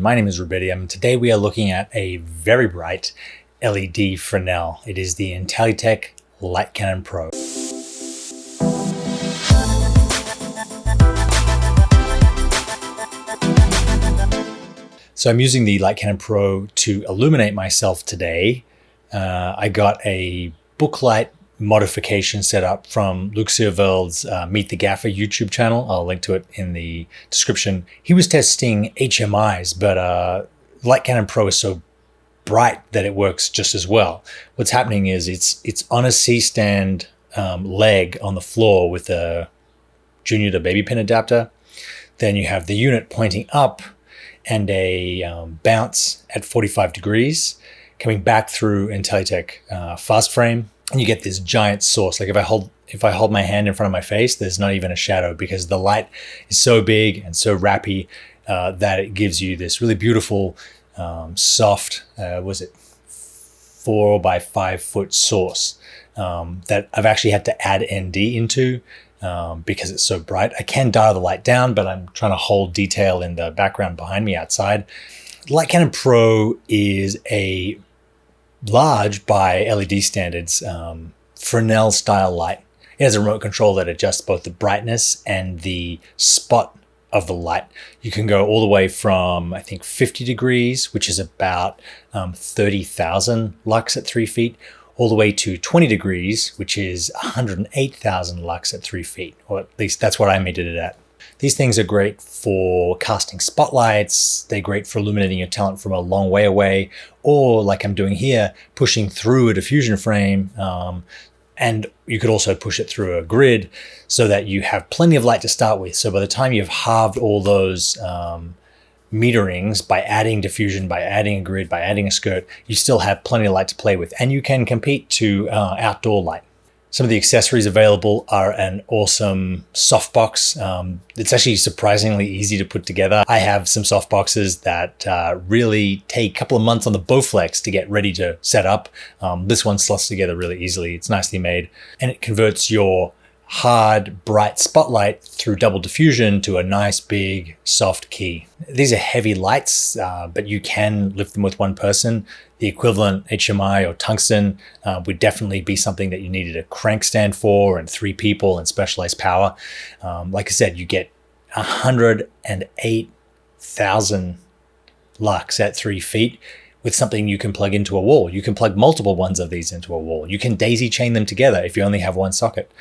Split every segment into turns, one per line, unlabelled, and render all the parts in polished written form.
my name is Rubidium. Today we are looking at a very bright LED Fresnel. It is the Intellytech Light Cannon Pro. So I'm using the Light Cannon Pro to illuminate myself today. I got a booklight modification set up from Luc Searveld's Meet the Gaffer YouTube channel. I'll link to it in the description. He was testing HMIs, but Light Cannon Pro is so bright that it works just as well. What's happening is it's on a C-stand leg on the floor with a junior to baby pin adapter. Then you have the unit pointing up and a bounce at 45 degrees coming back through Intellytech fast frame. And you get this giant source. Like if I hold my hand in front of my face, there's not even a shadow because the light is so big and so rappy that it gives you this really beautiful, soft, 4 by 5 foot source that I've actually had to add ND into because it's so bright. I can dial the light down, but I'm trying to hold detail in the background behind me outside. Light Cannon Pro is a large by LED standards Fresnel style light. It has a remote control that adjusts both the brightness and the spot of the light. You can go all the way from, I think, 50 degrees, which is about 30,000 lux at 3 feet, all the way to 20 degrees, which is 108,000 lux at 3 feet, or at least that's what I made it at. These things are great for casting spotlights. They're great for illuminating your talent from a long way away, or like I'm doing here, pushing through a diffusion frame. And you could also push it through a grid so that you have plenty of light to start with. So by the time you've halved all those meterings by adding diffusion, by adding a grid, by adding a skirt, you still have plenty of light to play with. And you can compete to outdoor light. Some of the accessories available are an awesome softbox. It's actually surprisingly easy to put together. I have some softboxes that really take a couple of months on the Bowflex to get ready to set up. This one slots together really easily. It's nicely made, and it converts your hard, bright spotlight through double diffusion to a nice, big, soft key. These are heavy lights, but you can lift them with one person. The equivalent HMI or tungsten would definitely be something that you needed a crank stand for and 3 people and specialized power. Like I said, you get 108,000 lux at 3 feet with something you can plug into a wall. You can plug multiple ones of these into a wall. You can daisy chain them together if you only have one socket.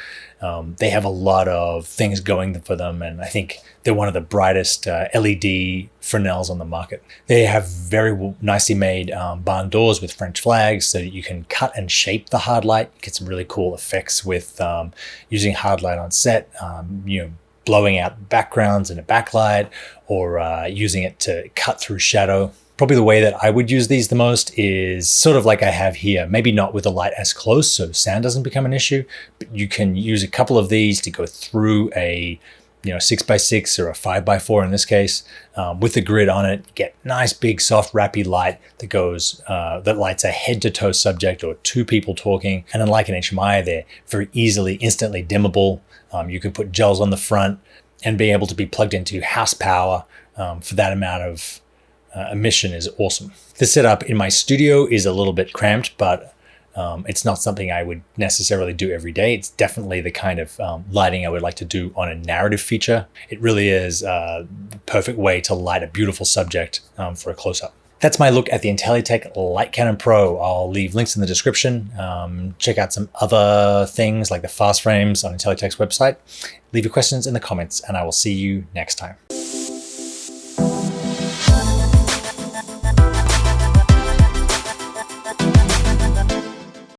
They have a lot of things going for them, and I think they're one of the brightest LED Fresnels on the market. They have very nicely made barn doors with French flags so that you can cut and shape the hard light. Get some really cool effects with using hard light on set, blowing out backgrounds in a backlight, or using it to cut through shadow. Probably the way that I would use these the most is sort of like I have here, maybe not with the light as close so sound doesn't become an issue, but you can use a couple of these to go through a 6x6 or a 5x4 in this case, with the grid on it, get nice big soft rappy light that goes, that lights a head to toe subject or 2 people talking. And unlike an HMI, they're very easily, instantly dimmable. You can put gels on the front and be able to be plugged into house power for that amount of emission is awesome. The setup in my studio is a little bit cramped, but it's not something I would necessarily do every day. It's definitely the kind of lighting I would like to do on a narrative feature. It really is the perfect way to light a beautiful subject for a close-up. That's my look at the Intellytech Light Cannon Pro. I'll leave links in the description. Check out some other things like the fast frames on Intellytech's website. Leave your questions in the comments, and I will see you next time.